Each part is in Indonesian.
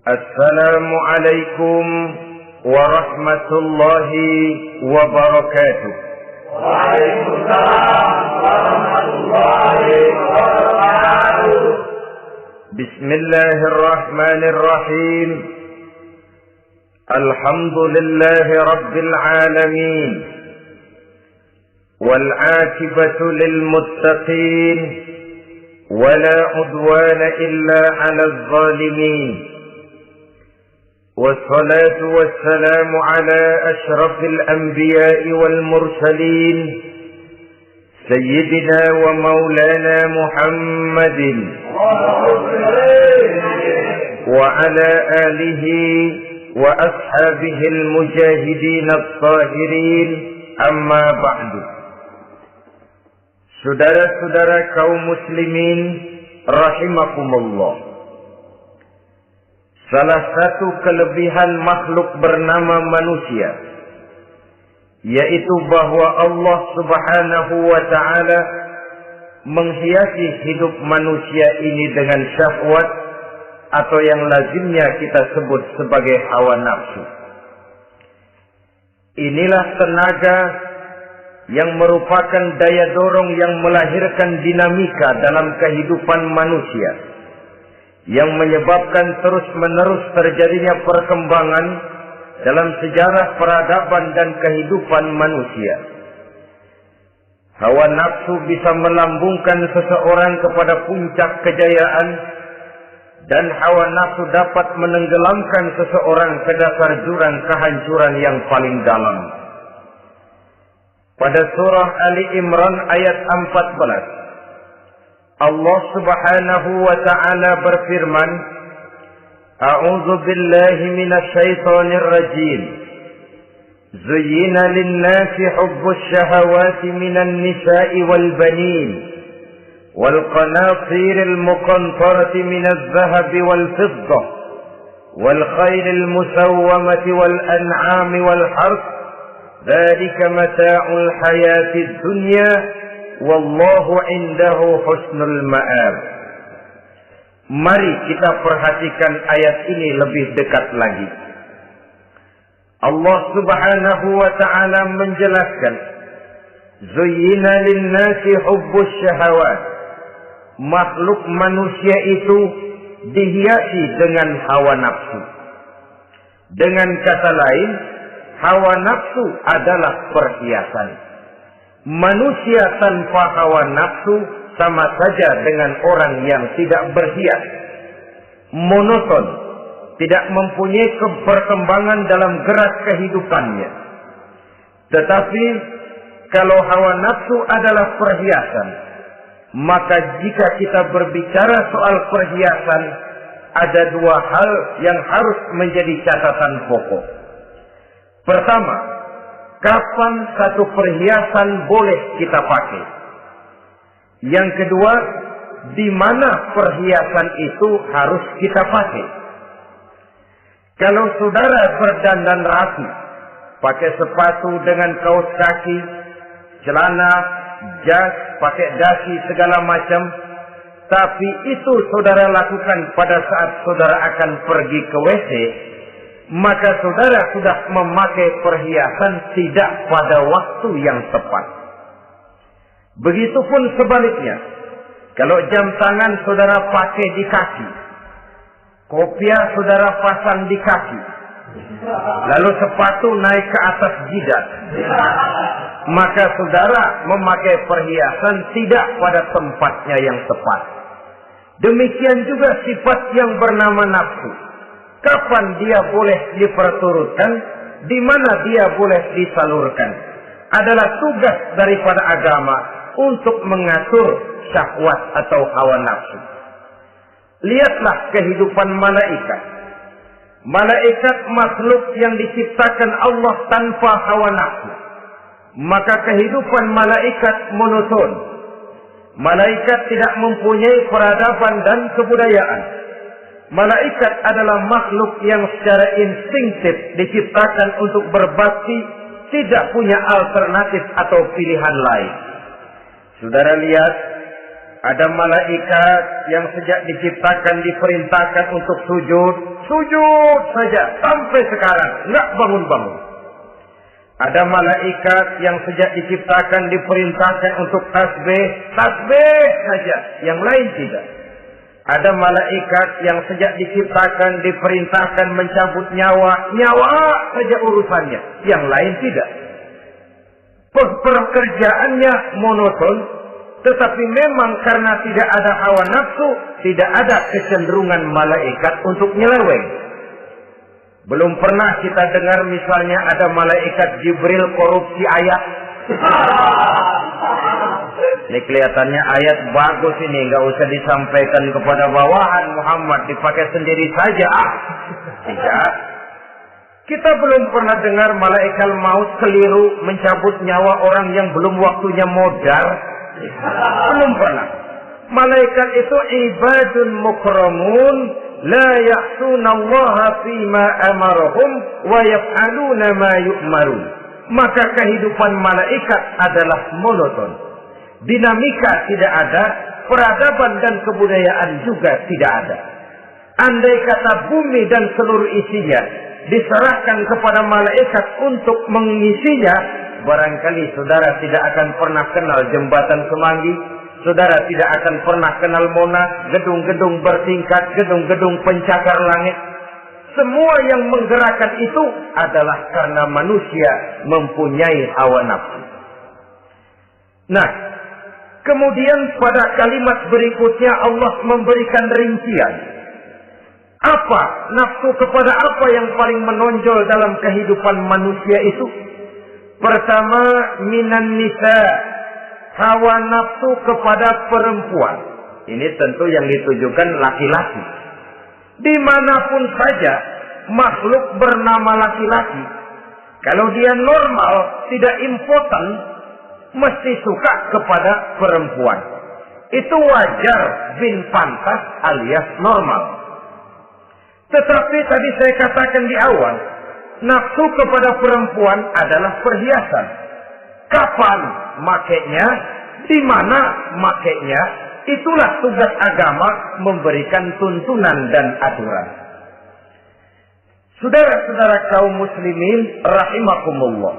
Assalamualaikum warahmatullahi wabarakatuh. Waalaikumsalam warahmatullahi wabarakatuh. Bismillahirrahmanirrahim. Alhamdulillahi rabbil alamin. Wal 'aqibatu lil muttaqin. Wala 'udwana illa 'alal zalimin. والصلاة والسلام على أشرف الأنبياء والمرسلين سيدنا ومولانا محمد وعلى آله وأصحابه المجاهدين الطاهرين أما بعد. Saudara-saudara kaum muslimin rahimakumullah. Salah satu kelebihan makhluk bernama manusia, yaitu bahwa Allah Subhanahu wa ta'ala menghiasi hidup manusia ini dengan syahwat atau yang lazimnya kita sebut sebagai hawa nafsu. Inilah tenaga yang merupakan daya dorong yang melahirkan dinamika dalam kehidupan manusia, yang menyebabkan terus-menerus terjadinya perkembangan dalam sejarah peradaban dan kehidupan manusia. Hawa nafsu bisa melambungkan seseorang kepada puncak kejayaan, dan hawa nafsu dapat menenggelamkan seseorang ke dasar jurang kehancuran yang paling dalam. Pada surah Ali Imran ayat 14, Allah Subhanahu wa ta'ala berfirman, A'udzu billahi minasy syaithanir rajim. Zuyyina lin-nasi hubbus syahawati minan nisa'i wal banin wal qanatiril muqantarati minadh dhahabi wal fiddah wal khaylil musawwamati wal an'ami wal harth. Dzalika mata'ul hayatid dunya. Wallahu indahu husnul ma'ab. Mari kita perhatikan ayat ini lebih dekat lagi. Allah Subhanahu wa ta'ala menjelaskan, Zuyyina lin-nasi hubbus syahawat. Makhluk manusia itu dihiasi dengan hawa nafsu. Dengan kata lain, hawa nafsu adalah perhiasan. Manusia tanpa hawa nafsu sama saja dengan orang yang tidak berhias, monoton, tidak mempunyai perkembangan dalam gerak kehidupannya. Tetapi kalau hawa nafsu adalah perhiasan, maka jika kita berbicara soal perhiasan, ada dua hal yang harus menjadi catatan pokok. Pertama, kapan satu perhiasan boleh kita pakai? Yang kedua, di mana perhiasan itu harus kita pakai? Kalau saudara berdandan rapi, pakai sepatu dengan kaos kaki, celana, jas, pakai dasi segala macam, tapi itu saudara lakukan pada saat saudara akan pergi ke WC, maka saudara sudah memakai perhiasan tidak pada waktu yang tepat. Begitupun sebaliknya, kalau jam tangan saudara pakai di kaki, kopiah saudara pasang di kaki, lalu sepatu naik ke atas jidat, maka saudara memakai perhiasan tidak pada tempatnya yang tepat. Demikian juga sifat yang bernama nafsu. Kapan dia boleh diperturutkan, di mana dia boleh disalurkan, adalah tugas daripada agama untuk mengatur syahwat atau hawa nafsu. Lihatlah kehidupan malaikat. Malaikat makhluk yang diciptakan Allah tanpa hawa nafsu. Maka kehidupan malaikat monoton. Malaikat tidak mempunyai peradaban dan kebudayaan. Malaikat adalah makhluk yang secara instinktif diciptakan untuk berbakti, tidak punya alternatif atau pilihan lain. Saudara lihat, ada malaikat yang sejak diciptakan diperintahkan untuk sujud, sujud saja sampai sekarang nggak bangun-bangun. Ada malaikat yang sejak diciptakan diperintahkan untuk tasbih saja, yang lain tidak. Ada malaikat yang sejak diciptakan diperintahkan mencabut nyawa saja urusannya, yang lain tidak. Pekerjaannya monoton, tetapi memang karena tidak ada hawa nafsu, tidak ada kecenderungan malaikat untuk nyeleweng. Belum pernah kita dengar misalnya ada malaikat Jibril korupsi ayat. Ini kelihatannya ayat bagus ini, nggak usah disampaikan kepada bawahan Muhammad, dipakai sendiri saja. Tidak. Kita belum pernah dengar malaikat maut keliru mencabut nyawa orang yang belum waktunya modar. Belum pernah. Malaikat itu ibadun mukramun, la ya'sunallaha fima amarahum wa yaf'aluna ma yu'marun. Maka kehidupan malaikat adalah monoton. Dinamika tidak ada, peradaban dan kebudayaan juga tidak ada. Andai kata bumi dan seluruh isinya diserahkan kepada malaikat untuk mengisinya, barangkali saudara tidak akan pernah kenal jembatan Semanggi, saudara tidak akan pernah kenal Monas, gedung-gedung bertingkat, gedung-gedung pencakar langit. Semua yang menggerakkan itu adalah karena manusia mempunyai hawa nafsu. Nah, kemudian pada kalimat berikutnya Allah memberikan rincian. Apa nafsu kepada apa yang paling menonjol dalam kehidupan manusia itu? Pertama, minan nisa, hawa nafsu kepada perempuan. Ini tentu yang ditujukan laki-laki. Dimanapun saja makhluk bernama laki-laki, kalau dia normal, tidak impoten, mesti suka kepada perempuan. Itu wajar, bin pantas alias normal. Tetapi tadi saya katakan di awal, nafsu kepada perempuan adalah perhiasan. Kapan makainya, di mana makainya, itulah tugas agama memberikan tuntunan dan aturan. Saudara-saudara kaum muslimin rahimakumullah,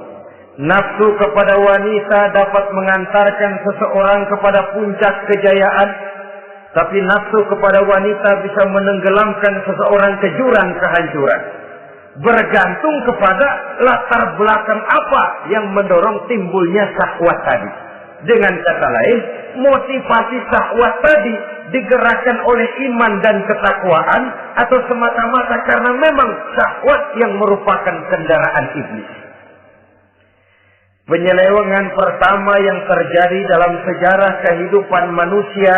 nafsu kepada wanita dapat mengantarkan seseorang kepada puncak kejayaan, tapi nafsu kepada wanita bisa menenggelamkan seseorang ke jurang kehancuran. Bergantung kepada latar belakang apa yang mendorong timbulnya syahwat tadi. Dengan kata lain, motivasi syahwat tadi digerakkan oleh iman dan ketakwaan, atau semata-mata karena memang syahwat yang merupakan kendaraan iblis. Penyelewengan pertama yang terjadi dalam sejarah kehidupan manusia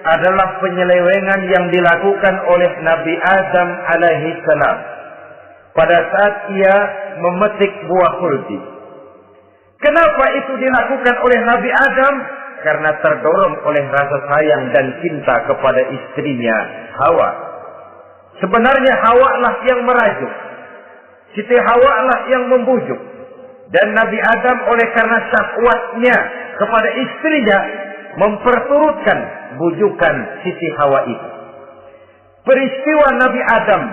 adalah penyelewengan yang dilakukan oleh Nabi Adam alaihi salam pada saat ia memetik buah khuldi. Kenapa itu dilakukan oleh Nabi Adam? Karena terdorong oleh rasa sayang dan cinta kepada istrinya Hawa. Sebenarnya Hawa lah yang merajuk, Siti Hawa lah yang membujuk, dan Nabi Adam oleh karena syahwatnya kepada istrinya memperturutkan bujukan Siti Hawa itu. Peristiwa Nabi Adam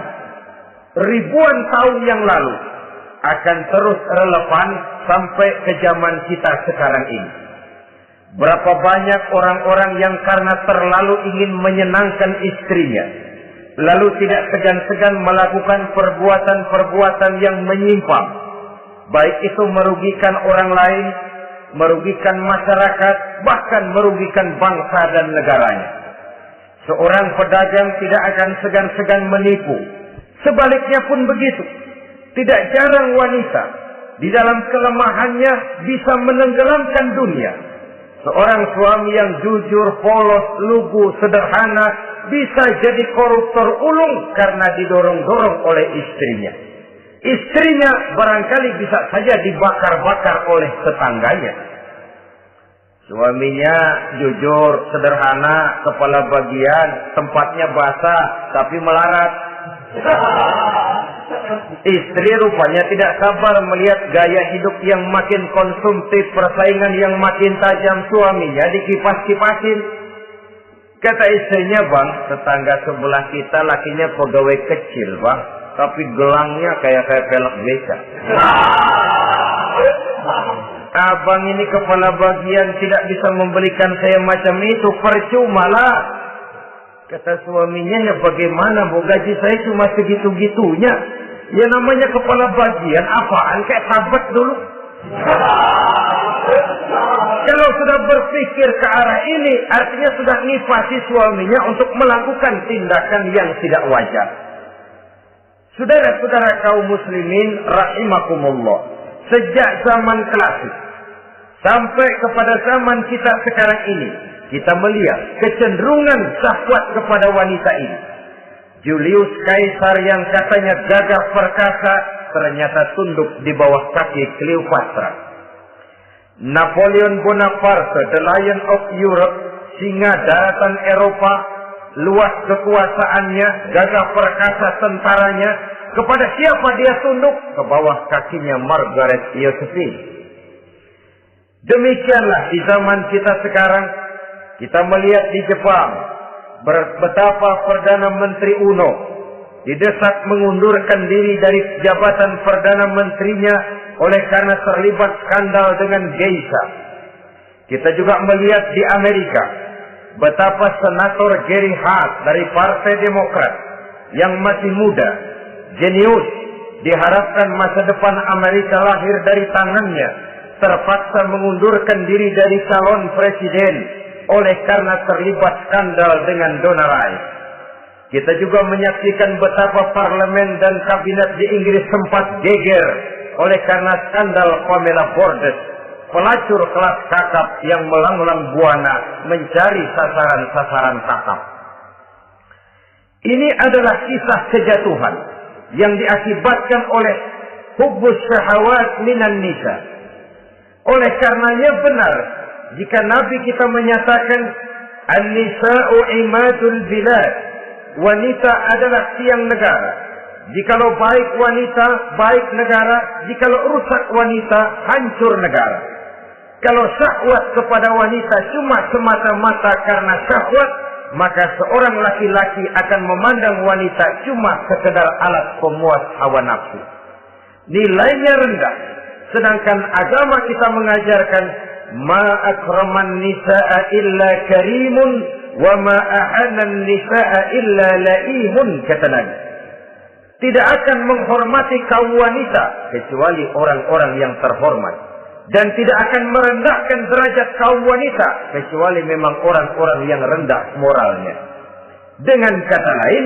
ribuan tahun yang lalu akan terus relevan sampai ke zaman kita sekarang ini. Berapa banyak orang-orang yang karena terlalu ingin menyenangkan istrinya, lalu tidak segan-segan melakukan perbuatan-perbuatan yang menyimpang, baik itu merugikan orang lain, merugikan masyarakat, bahkan merugikan bangsa dan negaranya. Seorang pedagang tidak akan segan-segan menipu. Sebaliknya pun begitu. Tidak jarang wanita di dalam kelemahannya bisa menenggelamkan dunia. Seorang suami yang jujur, polos, lugu, sederhana bisa jadi koruptor ulung karena didorong-dorong oleh istrinya. Istrinya barangkali bisa saja dibakar-bakar oleh tetangganya. Suaminya jujur, sederhana, kepala bagian, tempatnya basah tapi melarat. Istri rupanya tidak sabar melihat gaya hidup yang makin konsumtif, persaingan yang makin tajam, suaminya dikipas-kipasin. Kata istrinya, bang, tetangga sebelah kita lakinya pegawai kecil, bang, tapi gelangnya kayak pelek beca. Abang ini kepala bagian tidak bisa membelikan saya macam itu, percuma lah. Kata suaminya, ya bagaimana, bu, gaji saya cuma segitu-gitunya. Ya namanya kepala bagian, apaan, kayak sahabat dulu. Kalau sudah berpikir ke arah ini, artinya sudah nifasi suaminya untuk melakukan tindakan yang tidak wajar. Saudara-saudara kaum muslimin rahimakumullah, sejak zaman klasik sampai kepada zaman kita sekarang ini, kita melihat kecenderungan syahwat kepada wanita ini. Julius Caesar yang katanya gagah perkasa ternyata tunduk di bawah kaki Cleopatra. Napoleon Bonaparte, the Lion of Europe, singa daratan Eropa, luas kekuasaannya, gagah perkasa tentaranya, kepada siapa dia tunduk? Ke bawah kakinya Margaret Josephine. Demikianlah di zaman kita sekarang, kita melihat di Jepang, betapa Perdana Menteri Uno didesak mengundurkan diri dari jabatan Perdana Menterinya oleh karena terlibat skandal dengan geisha. Kita juga melihat di Amerika betapa Senator Gary Hart dari Partai Demokrat yang masih muda, jenius, diharapkan masa depan Amerika lahir dari tangannya, terpaksa mengundurkan diri dari calon presiden oleh karena terlibat skandal dengan donor Rice. Kita juga menyaksikan betapa parlemen dan kabinet di Inggris sempat geger oleh karena skandal Pamela Bordes, pelacur kelas kakap yang melanglang buana mencari sasaran-sasaran kakap. Ini adalah kisah kejatuhan yang diakibatkan oleh hubbus syahawat minan nisa. Oleh karenanya benar jika Nabi kita menyatakan an-nisa'u imadul bilad, wanita adalah tiang negara. Jikalau baik wanita, baik negara. Jikalau rusak wanita, hancur negara. Kalau syahwat kepada wanita cuma semata-mata karena syahwat, maka seorang laki-laki akan memandang wanita cuma sekedar alat pemuas hawa nafsu. Nilainya rendah. Sedangkan agama kita mengajarkan ma akraman nisa'a illa karimun wa ma ahanan nisa'a illa laimun, kata Nabi. Tidak akan menghormati kaum wanita kecuali orang-orang yang terhormat, dan tidak akan merendahkan derajat kaum wanita kecuali memang orang-orang yang rendah moralnya. Dengan kata lain,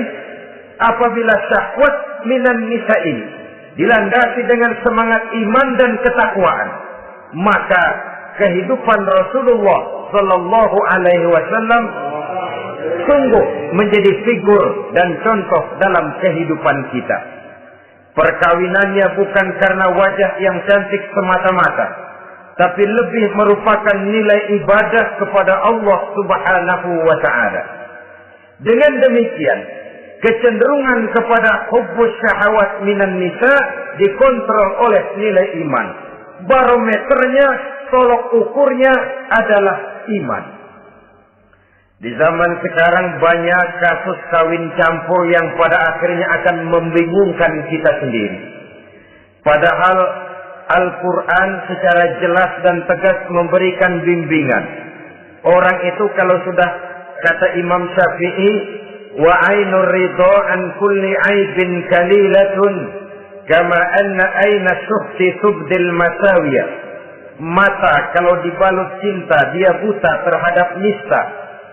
apabila syahwat minan nisa ini dilandasi dengan semangat iman dan ketakwaan, maka kehidupan Rasulullah Sallallahu Alaihi Wasallam sungguh menjadi figur dan contoh dalam kehidupan kita. Perkawinannya bukan karena wajah yang cantik semata-mata, tapi lebih merupakan nilai ibadah kepada Allah Subhanahu wa Ta'ala. Dengan demikian, kecenderungan kepada hubbus syahawat minan nisa dikontrol oleh nilai iman. Barometernya, tolok ukurnya adalah iman. Di zaman sekarang banyak kasus kawin campur yang pada akhirnya akan membingungkan kita sendiri. Padahal Al-Quran secara jelas dan tegas memberikan bimbingan. Orang itu kalau sudah, kata Imam Syafi'i, wa ainur ridha an kulli aibin kalilatun kama anna aina syuhti tubdil masawiyah. Mata kalau dibalut cinta dia buta terhadap nista,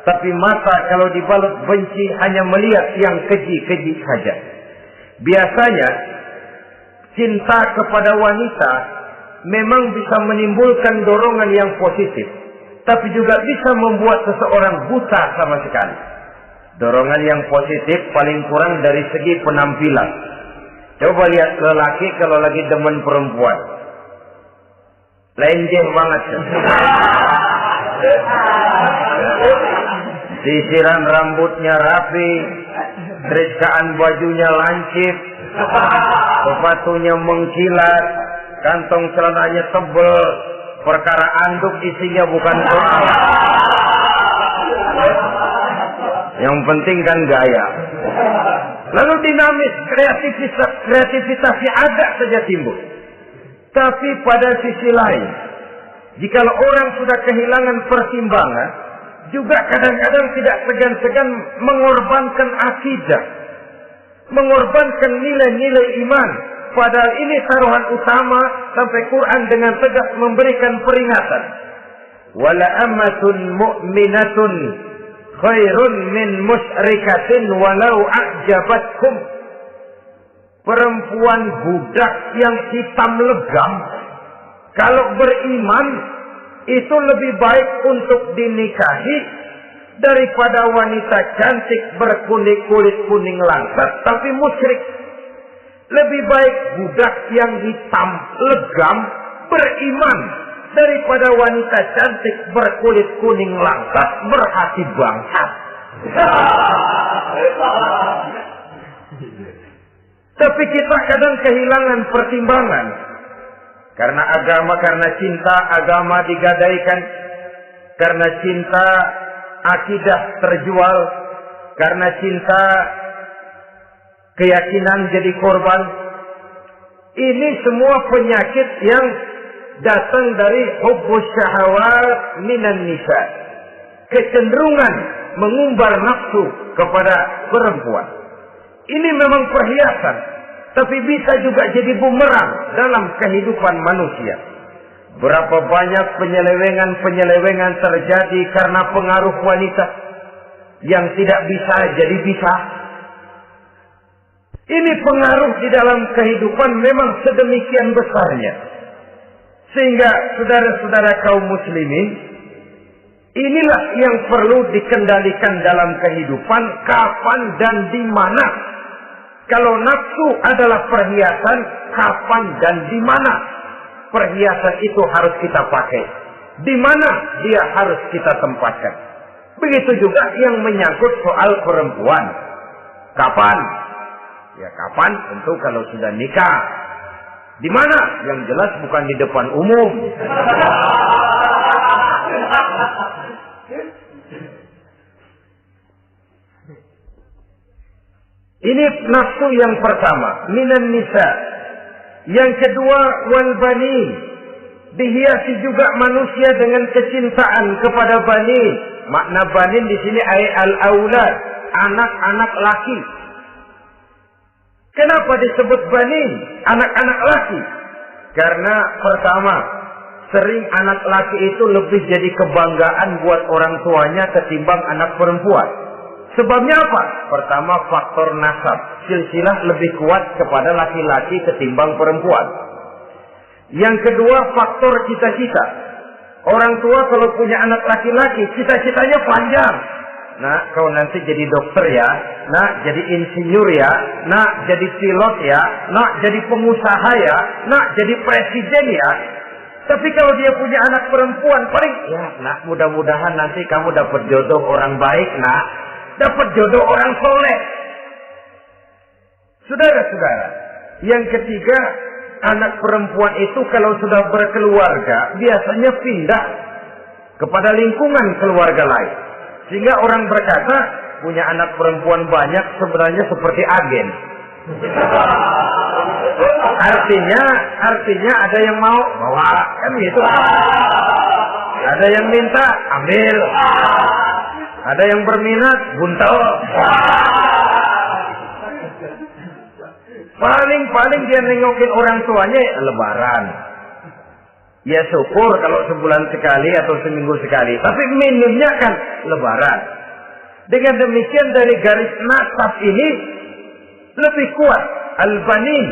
tapi mata kalau dibalut benci hanya melihat yang keji-keji saja. Biasanya cinta kepada wanita memang bisa menimbulkan dorongan yang positif, tapi juga bisa membuat seseorang buta sama sekali. Dorongan yang positif paling kurang dari segi penampilan. Coba lihat lelaki kalau lagi demen perempuan, lenjeh banget. Sisiran rambutnya rapi, terikaan bajunya lancip, sepatunya mengkilat, kantong celananya tebel, perkara anduk isinya bukan soal. Yang penting kan gaya. Lalu dinamis, kreativitas ada saja timbul. Tapi pada sisi lain, jika orang sudah kehilangan pertimbangan, juga kadang-kadang tidak segan-segan mengorbankan akidah, mengorbankan nilai-nilai iman. Padahal ini taruhan utama, sampai Quran dengan tegas memberikan peringatan. Wala ammatun mu'minatun khairun min musyrikatin walau a'jabatkum. Perempuan budak yang hitam legam, kalau beriman, itu lebih baik untuk dinikahi daripada wanita cantik berkulit kuning langsat tapi musyrik. Lebih baik budak yang hitam legam beriman daripada wanita cantik berkulit kuning langsat berhati bangsat. Tapi kita kadang kehilangan pertimbangan. Karena agama, karena cinta agama digadaikan. Karena cinta akidah terjual. Karena cinta keyakinan jadi korban. Ini semua penyakit yang datang dari hubbus syahawat minan nisa. Kecenderungan mengumbar nafsu kepada perempuan. Ini memang perhiasan, tapi bisa juga jadi bumerang dalam kehidupan manusia. Berapa banyak penyelewengan terjadi karena pengaruh wanita yang tidak bisa jadi bisa. Ini pengaruh di dalam kehidupan memang sedemikian besarnya. Sehingga saudara-saudara kaum muslimin, inilah yang perlu dikendalikan dalam kehidupan, kapan dan di mana. Kalau nafsu adalah perhiasan, kapan dan di mana perhiasan itu harus kita pakai. Di mana dia harus kita tempatkan. Begitu juga yang menyangkut soal perempuan. Kapan? Ya kapan? Tentu kalau sudah nikah. Di mana? Yang jelas bukan di depan umum. Ini nafsu yang pertama, minan nisa. Yang kedua, wal banin. Dihiasi juga manusia dengan kecintaan kepada banin. Makna banin di sini al-aulad, anak-anak laki. Kenapa disebut banin, anak-anak laki? Karena pertama, sering anak laki itu lebih jadi kebanggaan buat orang tuanya ketimbang anak perempuan. Sebabnya apa? Pertama, faktor nasab. Silsilah lebih kuat kepada laki-laki ketimbang perempuan. Yang kedua, faktor cita-cita. Orang tua kalau punya anak laki-laki, cita-citanya panjang. Nak, kau nanti jadi dokter ya. Nak, jadi insinyur ya. Nak, jadi pilot ya. Nak, jadi pengusaha ya. Nak, jadi presiden ya. Tapi kalau dia punya anak perempuan, paling, ya nak, mudah-mudahan nanti kamu dapat jodoh orang baik, nak. Dapat jodoh orang soleh. Saudara-saudara, yang ketiga, anak perempuan itu kalau sudah berkeluarga, biasanya pindah kepada lingkungan keluarga lain. Sehingga orang berkata, punya anak perempuan banyak sebenarnya seperti agen. Artinya ada yang mau bawa, kan gitu. Ada yang minta, ambil. Ada yang berminat, buntel. Paling dia nengokin orang tuanya lebaran. Ya syukur kalau sebulan sekali atau seminggu sekali. Tapi minimnya kan lebaran. Dengan demikian dari garis nasab ini lebih kuat al-banin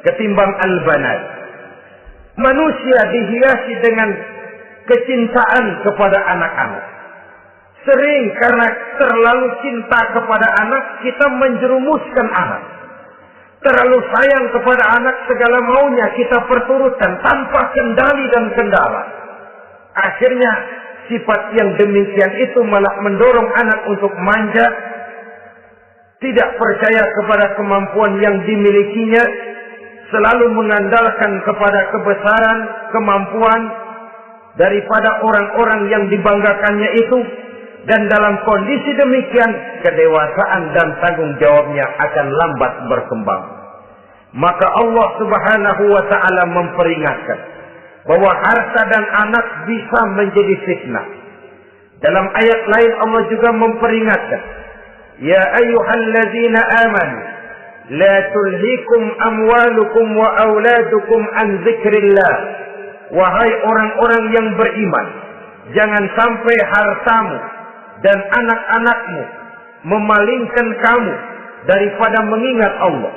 ketimbang al-banat. Manusia dihiasi dengan kecintaan kepada anak-anak. Sering karena terlalu cinta kepada anak, kita menjerumuskan anak. Terlalu sayang kepada anak, segala maunya kita perturutkan tanpa kendali dan kendala. Akhirnya sifat yang demikian itu malah mendorong anak untuk manja, tidak percaya kepada kemampuan yang dimilikinya, selalu mengandalkan kepada kebesaran, kemampuan daripada orang-orang yang dibanggakannya itu. Dan dalam kondisi demikian, kedewasaan dan tanggung jawabnya akan lambat berkembang. Maka Allah Subhanahu wa ta'ala memperingatkan bahwa harta dan anak bisa menjadi fitnah. Dalam ayat lain Allah juga memperingatkan, ya ayyuhalladzina amanu la tulhikum amwalukum wa auladukum an dzikrillah. Wahai orang-orang yang beriman, jangan sampai hartamu dan anak-anakmu memalingkan kamu daripada mengingat Allah.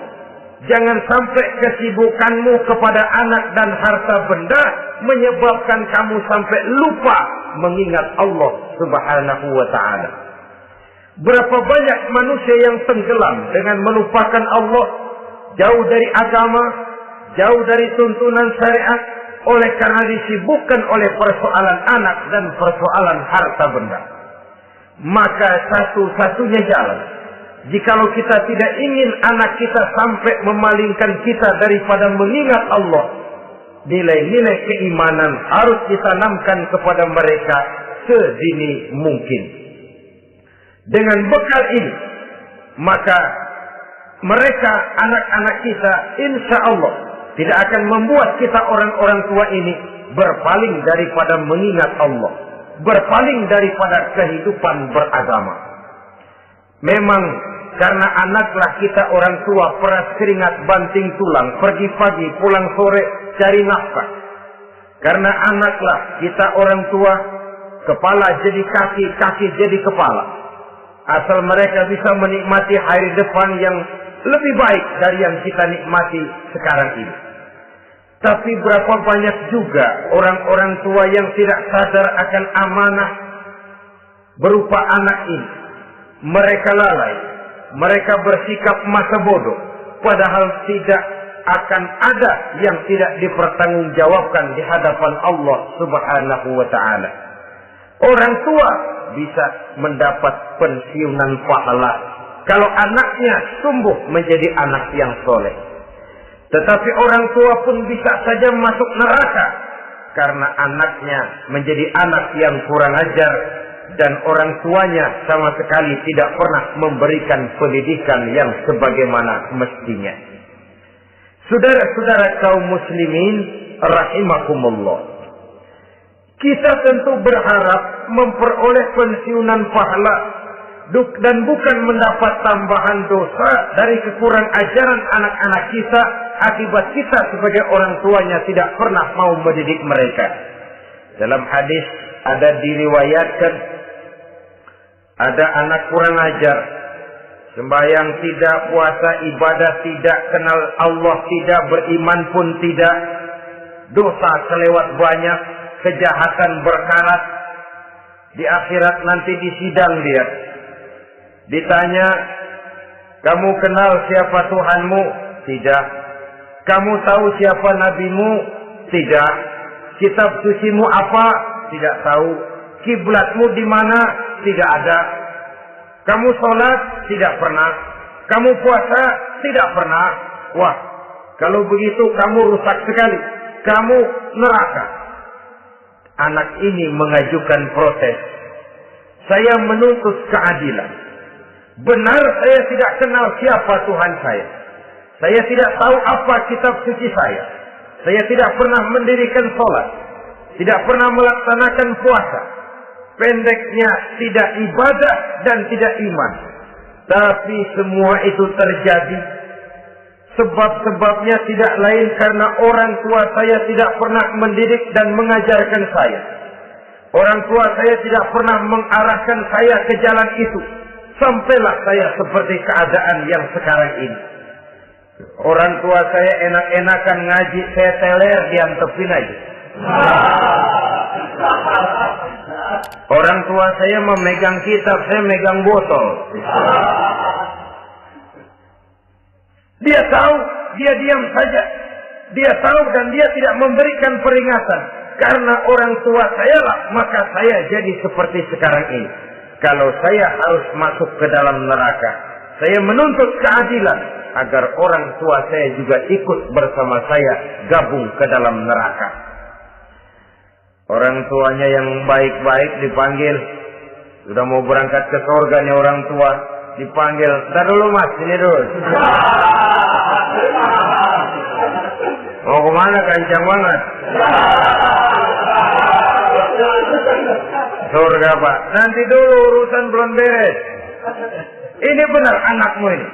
Jangan sampai kesibukanmu kepada anak dan harta benda menyebabkan kamu sampai lupa mengingat Allah Subhanahu wa ta'ala. Berapa banyak manusia yang tenggelam dengan melupakan Allah, jauh dari agama, jauh dari tuntunan syariat, oleh karena disibukkan oleh persoalan anak dan persoalan harta benda. Maka satu-satunya jalan, jikalau kita tidak ingin anak kita sampai memalingkan kita daripada mengingat Allah, nilai-nilai keimanan harus ditanamkan kepada mereka sedini mungkin. Dengan bekal ini, maka mereka, anak-anak kita, insya Allah tidak akan membuat kita orang-orang tua ini berpaling daripada mengingat Allah, berpaling daripada kehidupan beragama. Memang karena anaklah kita orang tua peras keringat banting tulang, pergi pagi pulang sore cari nafkah. Karena anaklah kita orang tua kepala jadi kaki, kaki jadi kepala. Asal mereka bisa menikmati hari depan yang lebih baik dari yang kita nikmati sekarang ini. Tapi berapa banyak juga orang-orang tua yang tidak sadar akan amanah berupa anak ini. Mereka lalai, mereka bersikap masa bodoh, padahal tidak akan ada yang tidak dipertanggungjawabkan di hadapan Allah Subhanahu wa ta'ala. Orang tua bisa mendapat pensiunan pahala kalau anaknya tumbuh menjadi anak yang soleh. Tetapi orang tua pun bisa saja masuk neraka karena anaknya menjadi anak yang kurang ajar dan orang tuanya sama sekali tidak pernah memberikan pendidikan yang sebagaimana mestinya. Saudara-saudara kaum muslimin rahimakumullah, kita tentu berharap memperoleh pensiunan pahala dan bukan mendapat tambahan dosa dari kekurang ajaran anak-anak kita akibat kita sebagai orang tuanya tidak pernah mau mendidik mereka. Dalam hadis ada diriwayatkan, ada anak kurang ajar, sembahyang tidak, puasa ibadah tidak, kenal Allah tidak, beriman pun tidak, dosa kelewat banyak, kejahatan berkarat. Di akhirat nanti disidang dia, ditanya, kamu kenal siapa Tuhanmu? Tidak. Kamu tahu siapa nabimu? Tidak. Kitab sucimu apa? Tidak tahu. Kiblatmu di mana? Tidak ada. Kamu sholat? Tidak pernah. Kamu puasa? Tidak pernah. Wah, kalau begitu kamu rusak sekali. Kamu neraka. Anak ini mengajukan protes. Saya menuntut keadilan. Benar saya tidak kenal siapa Tuhan saya. Saya tidak tahu apa kitab suci saya. Saya tidak pernah mendirikan sholat. Tidak pernah melaksanakan puasa. Pendeknya tidak ibadah dan tidak iman. Tapi semua itu terjadi. Sebab-sebabnya tidak lain karena orang tua saya tidak pernah mendidik dan mengajarkan saya. Orang tua saya tidak pernah mengarahkan saya ke jalan itu. Sampailah saya seperti keadaan yang sekarang ini. Orang tua saya enak-enakan ngaji, saya teler diantepin aja. Orang tua saya memegang kitab, saya megang botol. Dia tahu, dia diam saja. Dia tahu dan dia tidak memberikan peringatan. Karena orang tua saya lah, maka saya jadi seperti sekarang ini. Kalau saya harus masuk ke dalam neraka, saya menuntut keadilan agar orang tua saya juga ikut bersama saya gabung ke dalam neraka. Orang tuanya yang baik-baik dipanggil, Sudah mau berangkat ke surga nih orang tua, dipanggil, "Ntar dulu mas, sini dulu." Mau kemana, kencang banget? Surga pak, nanti dulu urusan belum beres. Ini benar anakmu ini.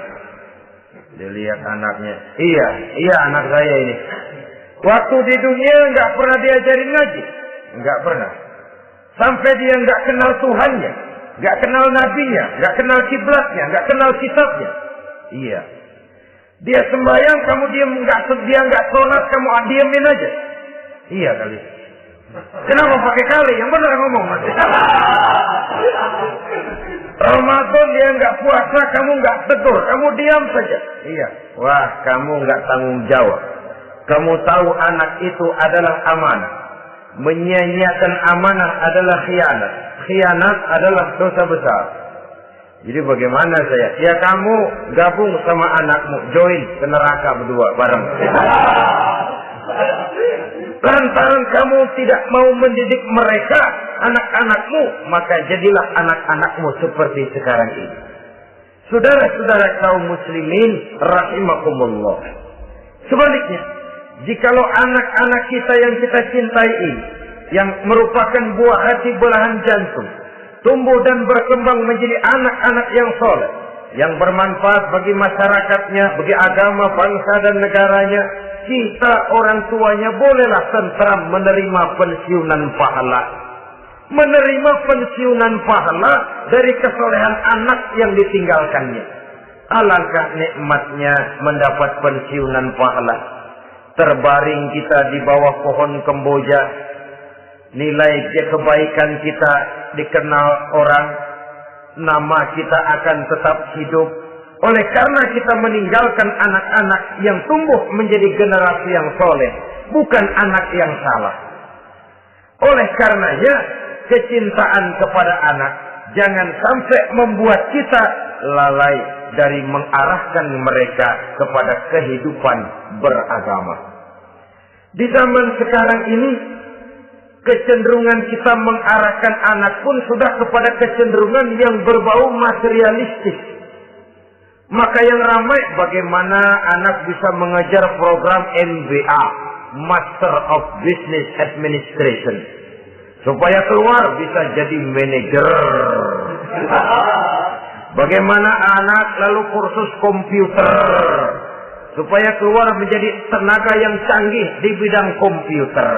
Dilihat anaknya, iya anak saya ini. Waktu di dunia nggak pernah diajarin ngaji, nggak pernah. Sampai dia nggak kenal Tuhannya, nggak kenal nabinya, nggak kenal kiblatnya, nggak kenal kitabnya. Iya. Dia sembahyang, kamu diam, dia nggak sholat, kamu diamin aja. Iya kali. Kenapa pakai kali? Yang benar ngomong mas. Ramadan dia nggak puasa, kamu nggak tegur, kamu diam saja. Iya. Wah, kamu nggak tanggung jawab. Kamu tahu anak itu adalah amanah. Menyia-nyiakan amanah adalah khianat. Khianat adalah dosa besar. Jadi bagaimana saya? Ya kamu gabung sama anakmu, join ke neraka berdua bareng. Lantaran kamu tidak mau mendidik mereka, anak-anakmu, maka jadilah anak-anakmu seperti sekarang ini. Saudara-saudara kaum muslimin rahimakumullah. Sebaliknya, jikalau anak-anak kita yang kita cintai ini, yang merupakan buah hati belahan jantung, tumbuh dan berkembang menjadi anak-anak yang soleh, yang bermanfaat bagi masyarakatnya, bagi agama, bangsa dan negaranya, kita orang tuanya bolehlah tentram menerima pensiunan pahala. Menerima pensiunan pahala dari kesolehan anak yang ditinggalkannya. Alangkah nikmatnya mendapat pensiunan pahala. Terbaring kita di bawah pohon kemboja, nilai kebaikan kita dikenal orang, nama kita akan tetap hidup. Oleh karena kita meninggalkan anak-anak yang tumbuh menjadi generasi yang soleh, bukan anak yang salah. Oleh karenanya, kecintaan kepada anak jangan sampai membuat kita lalai dari mengarahkan mereka kepada kehidupan beragama. Di zaman sekarang ini, kecenderungan kita mengarahkan anak pun sudah kepada kecenderungan yang berbau materialistis. Maka yang ramai bagaimana anak bisa mengejar program MBA, Master of Business Administration, supaya keluar bisa jadi manajer. Bagaimana anak lalu kursus komputer, supaya keluar menjadi tenaga yang canggih di bidang komputer.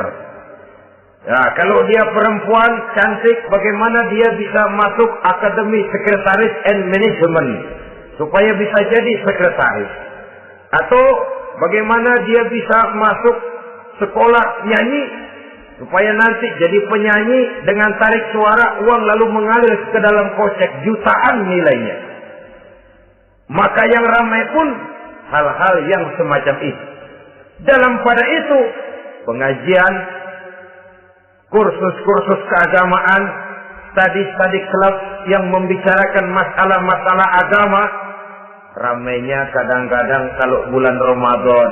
Ya, kalau dia perempuan cantik, bagaimana dia bisa masuk Akademi Sekretaris and Management, supaya bisa jadi sekretaris. Atau bagaimana dia bisa masuk sekolah nyanyi, supaya nanti jadi penyanyi dengan tarik suara, uang lalu mengalir ke dalam kocek jutaan nilainya. Maka yang ramai pun hal-hal yang semacam itu. Dalam pada itu, pengajian, kursus-kursus keagamaan, study club yang membicarakan masalah-masalah agama, ramainya kadang-kadang kalau bulan Ramadan,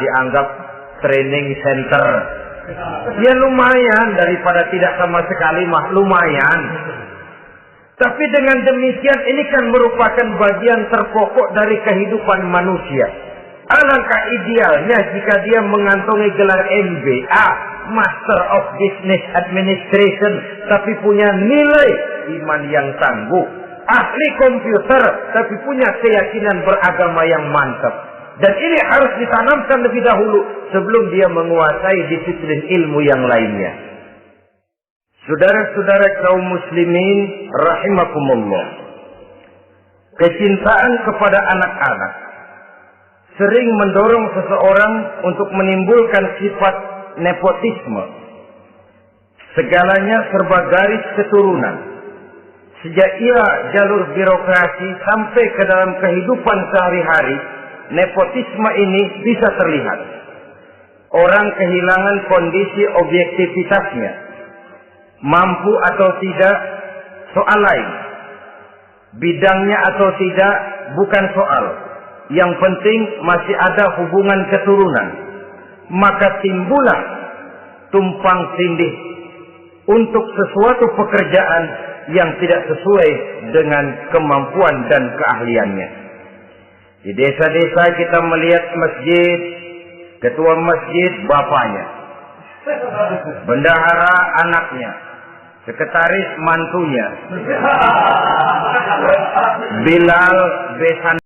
dianggap training center. Ya lumayan, daripada tidak sama sekali mah lumayan. Tapi dengan demikian ini kan merupakan bagian terpokok dari kehidupan manusia. Alangkah idealnya jika dia mengantongi gelar MBA, Master of Business Administration, tapi punya nilai iman yang tangguh, ahli komputer, tapi punya keyakinan beragama yang mantap. Dan ini harus ditanamkan lebih dahulu sebelum dia menguasai disiplin ilmu yang lainnya. Saudara-saudara kaum muslimin rahimakumullah, kecintaan kepada anak-anak sering mendorong seseorang untuk menimbulkan sifat nepotisme. Segalanya serba garis keturunan. Sejak ia jalur birokrasi sampai ke dalam kehidupan sehari-hari, nepotisme ini bisa terlihat. Orang kehilangan kondisi objektivitasnya. Mampu atau tidak, soal lain. Bidangnya atau tidak, bukan soal. Yang penting masih ada hubungan keturunan. Maka timbullah tumpang tindih untuk sesuatu pekerjaan yang tidak sesuai dengan kemampuan dan keahliannya. Di desa-desa kita melihat masjid, ketua masjid bapaknya, bendahara anaknya, sekretaris mantunya, Bilal besan